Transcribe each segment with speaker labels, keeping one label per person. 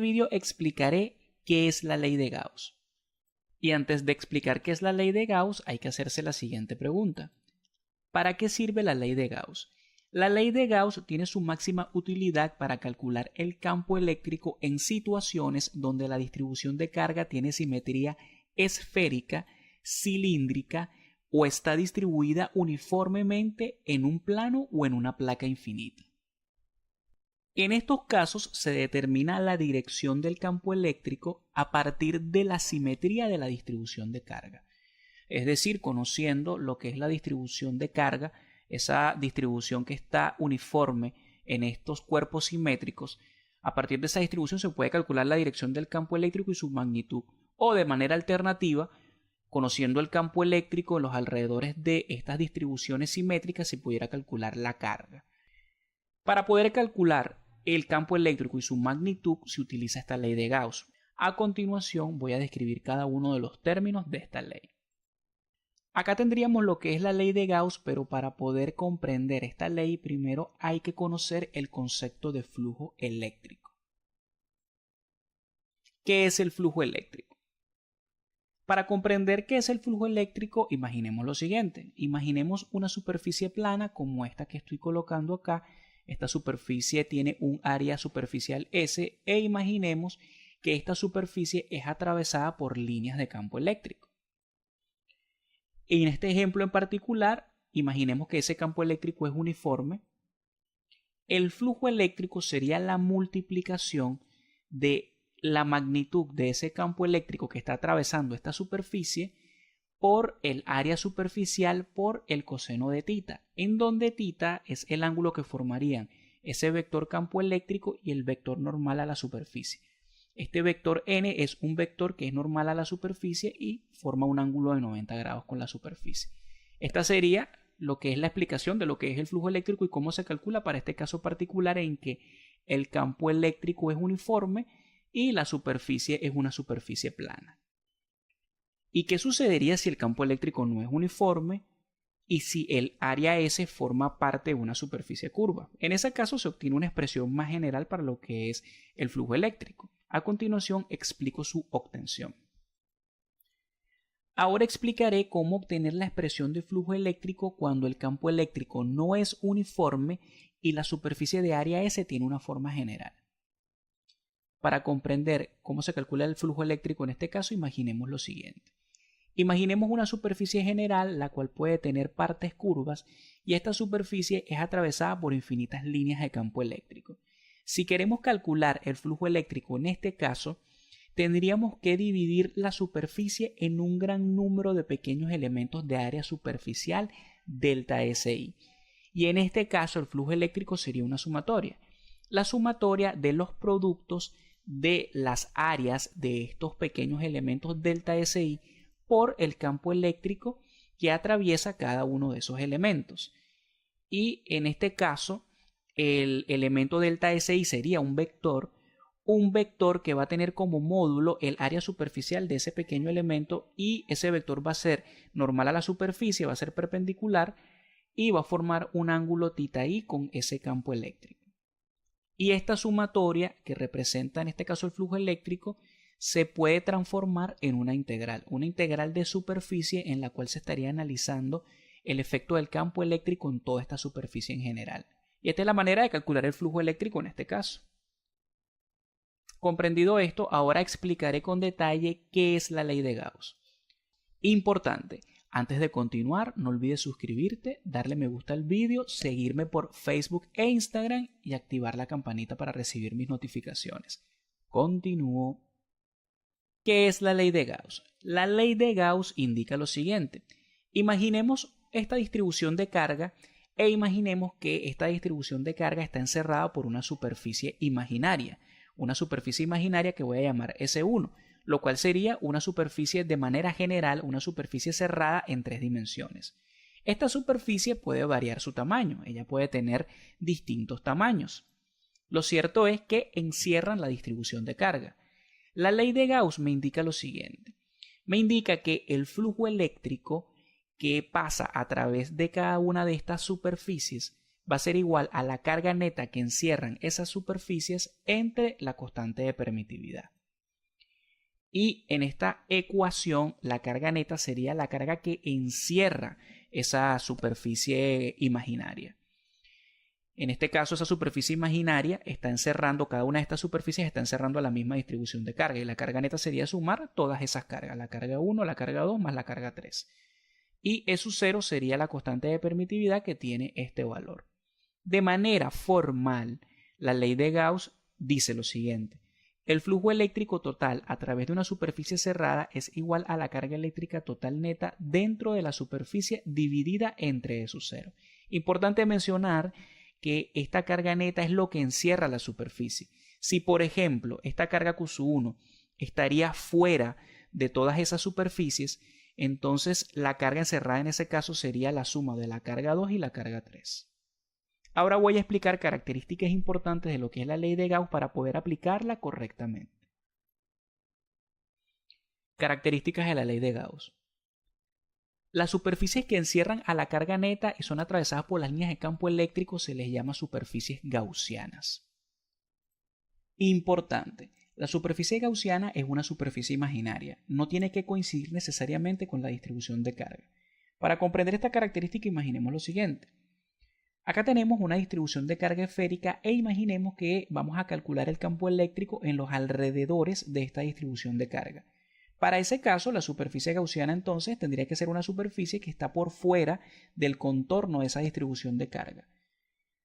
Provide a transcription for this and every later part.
Speaker 1: vídeo explicaré qué es la ley de Gauss. Y antes de explicar qué es la ley de Gauss, hay que hacerse la siguiente pregunta. ¿Para qué sirve la ley de Gauss? La ley de Gauss tiene su máxima utilidad para calcular el campo eléctrico en situaciones donde la distribución de carga tiene simetría esférica, cilíndrica o está distribuida uniformemente en un plano o en una placa infinita. En estos casos se determina la dirección del campo eléctrico a partir de la simetría de la distribución de carga. Es decir, conociendo lo que es la distribución de carga, esa distribución que está uniforme en estos cuerpos simétricos, a partir de esa distribución se puede calcular la dirección del campo eléctrico y su magnitud. O de manera alternativa, conociendo el campo eléctrico en los alrededores de estas distribuciones simétricas, se pudiera calcular la carga. Para poder calcular el campo eléctrico y su magnitud se utiliza esta ley de Gauss. A continuación voy a describir cada uno de los términos de esta ley. Acá tendríamos lo que es la ley de Gauss, pero para poder comprender esta ley primero hay que conocer el concepto de flujo eléctrico. ¿Qué es el flujo eléctrico? Para comprender qué es el flujo eléctrico, imaginemos lo siguiente. Imaginemos una superficie plana como esta que estoy colocando acá. Esta superficie tiene un área superficial S e imaginemos que esta superficie es atravesada por líneas de campo eléctrico. En este ejemplo en particular, imaginemos que ese campo eléctrico es uniforme. El flujo eléctrico sería la multiplicación de la magnitud de ese campo eléctrico que está atravesando esta superficie por el área superficial por el coseno de θ, en donde θ es el ángulo que formarían ese vector campo eléctrico y el vector normal a la superficie. Este vector n es un vector que es normal a la superficie y forma un ángulo de 90 grados con la superficie. Esta sería lo que es la explicación de lo que es el flujo eléctrico y cómo se calcula para este caso particular en que el campo eléctrico es uniforme y la superficie es una superficie plana. ¿Y qué sucedería si el campo eléctrico no es uniforme y si el área S forma parte de una superficie curva? En ese caso se obtiene una expresión más general para lo que es el flujo eléctrico. A continuación explico su obtención. Ahora explicaré cómo obtener la expresión de flujo eléctrico cuando el campo eléctrico no es uniforme y la superficie de área S tiene una forma general. Para comprender cómo se calcula el flujo eléctrico en este caso, imaginemos lo siguiente. Imaginemos una superficie general la cual puede tener partes curvas y esta superficie es atravesada por infinitas líneas de campo eléctrico. Si queremos calcular el flujo eléctrico en este caso, tendríamos que dividir la superficie en un gran número de pequeños elementos de área superficial delta SI. Y en este caso el flujo eléctrico sería una sumatoria. La sumatoria de los productos de las áreas de estos pequeños elementos delta SI por el campo eléctrico que atraviesa cada uno de esos elementos. Y en este caso, el elemento delta SI sería un vector que va a tener como módulo el área superficial de ese pequeño elemento y ese vector va a ser normal a la superficie, va a ser perpendicular y va a formar un ángulo θi con ese campo eléctrico. Y esta sumatoria, que representa en este caso el flujo eléctrico, se puede transformar en una integral de superficie en la cual se estaría analizando el efecto del campo eléctrico en toda esta superficie en general. Y esta es la manera de calcular el flujo eléctrico en este caso. Comprendido esto, ahora explicaré con detalle qué es la ley de Gauss. Importante, antes de continuar, no olvides suscribirte, darle me gusta al vídeo, seguirme por Facebook e Instagram y activar la campanita para recibir mis notificaciones. Continúo. ¿Qué es la ley de Gauss? La ley de Gauss indica lo siguiente. Imaginemos esta distribución de carga e imaginemos que esta distribución de carga está encerrada por una superficie imaginaria. Una superficie imaginaria que voy a llamar S1, lo cual sería una superficie de manera general, una superficie cerrada en 3 dimensiones. Esta superficie puede variar su tamaño, ella puede tener distintos tamaños. Lo cierto es que encierran la distribución de carga. La ley de Gauss me indica lo siguiente. Me indica que el flujo eléctrico que pasa a través de cada una de estas superficies va a ser igual a la carga neta que encierran esas superficies entre la constante de permitividad. Y en esta ecuación, la carga neta sería la carga que encierra esa superficie imaginaria. En este caso, esa superficie imaginaria está encerrando, cada una de estas superficies está encerrando a la misma distribución de carga. Y la carga neta sería sumar todas esas cargas, la carga 1, la carga 2 más la carga 3. Y E sub 0 sería la constante de permitividad que tiene este valor. De manera formal, la ley de Gauss dice lo siguiente. El flujo eléctrico total a través de una superficie cerrada es igual a la carga eléctrica total neta dentro de la superficie dividida entre E sub 0. Importante mencionar que esta carga neta es lo que encierra la superficie. Si, por ejemplo, esta carga Q1 estaría fuera de todas esas superficies, entonces la carga encerrada en ese caso sería la suma de la carga 2 y la carga 3. Ahora voy a explicar características importantes de lo que es la ley de Gauss para poder aplicarla correctamente. Características de la ley de Gauss. Las superficies que encierran a la carga neta y son atravesadas por las líneas de campo eléctrico se les llama superficies gaussianas. Importante, la superficie gaussiana es una superficie imaginaria, no tiene que coincidir necesariamente con la distribución de carga. Para comprender esta característica imaginemos lo siguiente. Acá tenemos una distribución de carga esférica e imaginemos que vamos a calcular el campo eléctrico en los alrededores de esta distribución de carga. Para ese caso, la superficie gaussiana entonces tendría que ser una superficie que está por fuera del contorno de esa distribución de carga.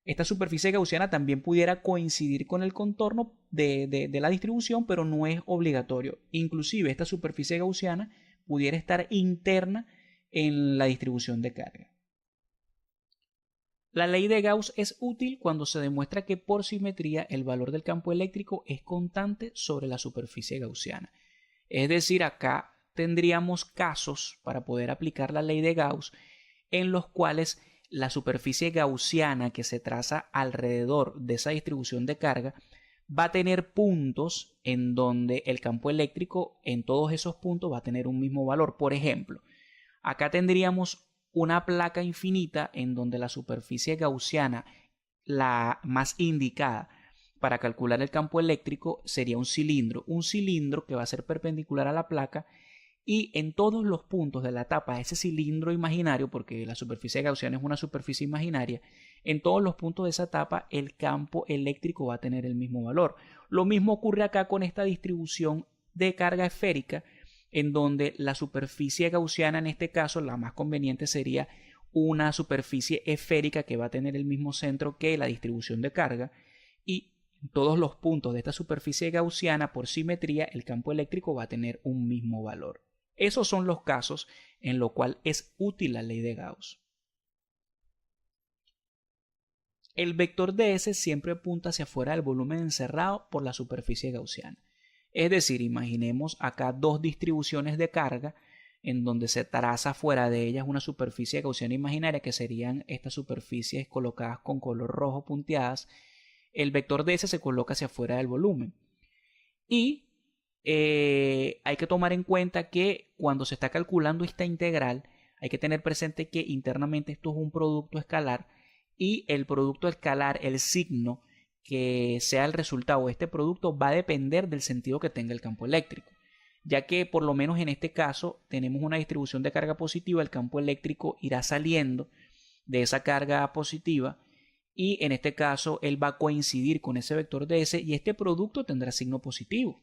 Speaker 1: Esta superficie gaussiana también pudiera coincidir con el contorno de la distribución, pero no es obligatorio. Inclusive esta superficie gaussiana pudiera estar interna en la distribución de carga. La ley de Gauss es útil cuando se demuestra que por simetría el valor del campo eléctrico es constante sobre la superficie gaussiana. Es decir, acá tendríamos casos para poder aplicar la ley de Gauss en los cuales la superficie gaussiana que se traza alrededor de esa distribución de carga va a tener puntos en donde el campo eléctrico en todos esos puntos va a tener un mismo valor. Por ejemplo, acá tendríamos una placa infinita en donde la superficie gaussiana, la más indicada para calcular el campo eléctrico, sería un cilindro que va a ser perpendicular a la placa y en todos los puntos de la tapa de ese cilindro imaginario, porque la superficie gaussiana es una superficie imaginaria, en todos los puntos de esa tapa el campo eléctrico va a tener el mismo valor. Lo mismo ocurre acá con esta distribución de carga esférica, en donde la superficie gaussiana, en este caso, la más conveniente sería una superficie esférica que va a tener el mismo centro que la distribución de carga y en todos los puntos de esta superficie gaussiana, por simetría, el campo eléctrico va a tener un mismo valor. Esos son los casos en los cuales es útil la ley de Gauss. El vector ds siempre apunta hacia afuera del volumen encerrado por la superficie gaussiana. Es decir, imaginemos acá dos distribuciones de carga en donde se traza fuera de ellas una superficie gaussiana imaginaria que serían estas superficies colocadas con color rojo punteadas. El vector ds se coloca hacia afuera del volumen. Y hay que tomar en cuenta que cuando se está calculando esta integral hay que tener presente que internamente esto es un producto escalar y el producto escalar, el signo que sea el resultado de este producto va a depender del sentido que tenga el campo eléctrico, ya que por lo menos en este caso tenemos una distribución de carga positiva, el campo eléctrico irá saliendo de esa carga positiva y en este caso él va a coincidir con ese vector ds y este producto tendrá signo positivo.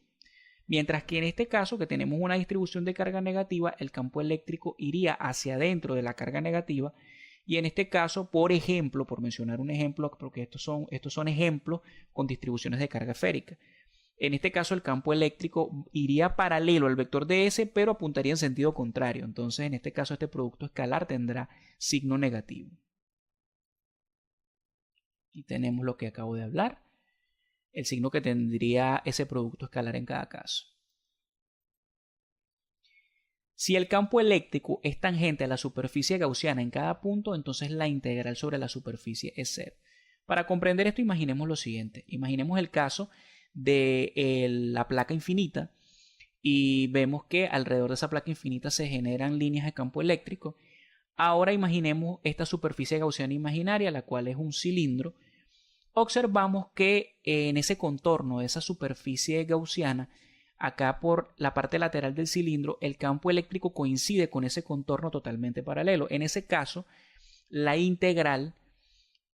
Speaker 1: Mientras que en este caso que tenemos una distribución de carga negativa, el campo eléctrico iría hacia adentro de la carga negativa y en este caso, por ejemplo, por mencionar un ejemplo, porque estos son ejemplos con distribuciones de carga esférica. En este caso el campo eléctrico iría paralelo al vector ds, pero apuntaría en sentido contrario. Entonces en este caso este producto escalar tendrá signo negativo. Y tenemos lo que acabo de hablar, el signo que tendría ese producto escalar en cada caso. Si el campo eléctrico es tangente a la superficie gaussiana en cada punto, entonces la integral sobre la superficie es cero. Para comprender esto, imaginemos lo siguiente. Imaginemos el caso de la placa infinita y vemos que alrededor de esa placa infinita se generan líneas de campo eléctrico. Ahora imaginemos esta superficie gaussiana imaginaria, la cual es un cilindro. Observamos que en ese contorno de esa superficie gaussiana, acá por la parte lateral del cilindro, el campo eléctrico coincide con ese contorno totalmente paralelo. En ese caso, la integral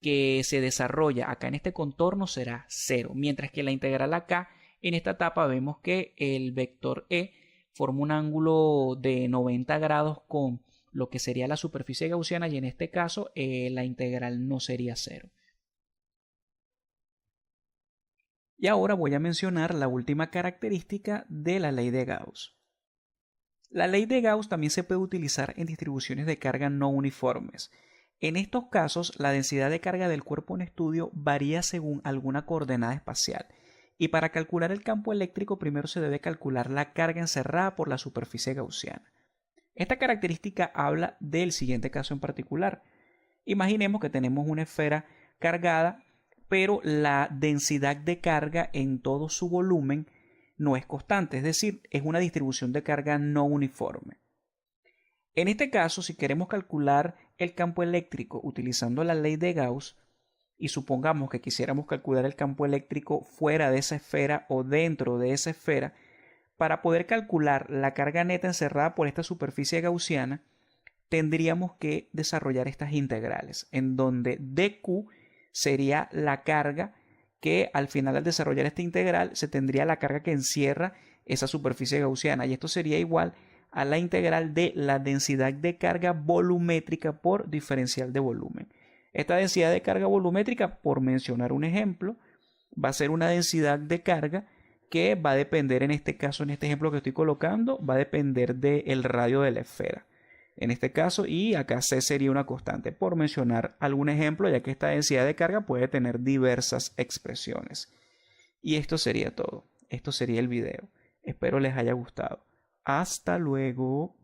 Speaker 1: que se desarrolla acá en este contorno será 0, mientras que la integral acá en esta etapa vemos que el vector E forma un ángulo de 90 grados con lo que sería la superficie gaussiana y en este caso la integral no sería 0. Y ahora voy a mencionar la última característica de la ley de Gauss. La ley de Gauss también se puede utilizar en distribuciones de carga no uniformes. En estos casos, la densidad de carga del cuerpo en estudio varía según alguna coordenada espacial. Y para calcular el campo eléctrico, primero se debe calcular la carga encerrada por la superficie gaussiana. Esta característica habla del siguiente caso en particular. Imaginemos que tenemos una esfera cargada, pero la densidad de carga en todo su volumen no es constante, es decir, es una distribución de carga no uniforme. En este caso, si queremos calcular el campo eléctrico utilizando la ley de Gauss, y supongamos que quisiéramos calcular el campo eléctrico fuera de esa esfera o dentro de esa esfera, para poder calcular la carga neta encerrada por esta superficie gaussiana, tendríamos que desarrollar estas integrales, en donde dq sería la carga que al final al desarrollar esta integral se tendría la carga que encierra esa superficie gaussiana, y esto sería igual a la integral de la densidad de carga volumétrica por diferencial de volumen. Esta densidad de carga volumétrica, por mencionar un ejemplo, va a ser una densidad de carga que va a depender, en este caso, en este ejemplo que estoy colocando, va a depender del radio de la esfera. En este caso, y acá C sería una constante, por mencionar algún ejemplo, ya que esta densidad de carga puede tener diversas expresiones. Y esto sería todo. Esto sería el video. Espero les haya gustado. Hasta luego.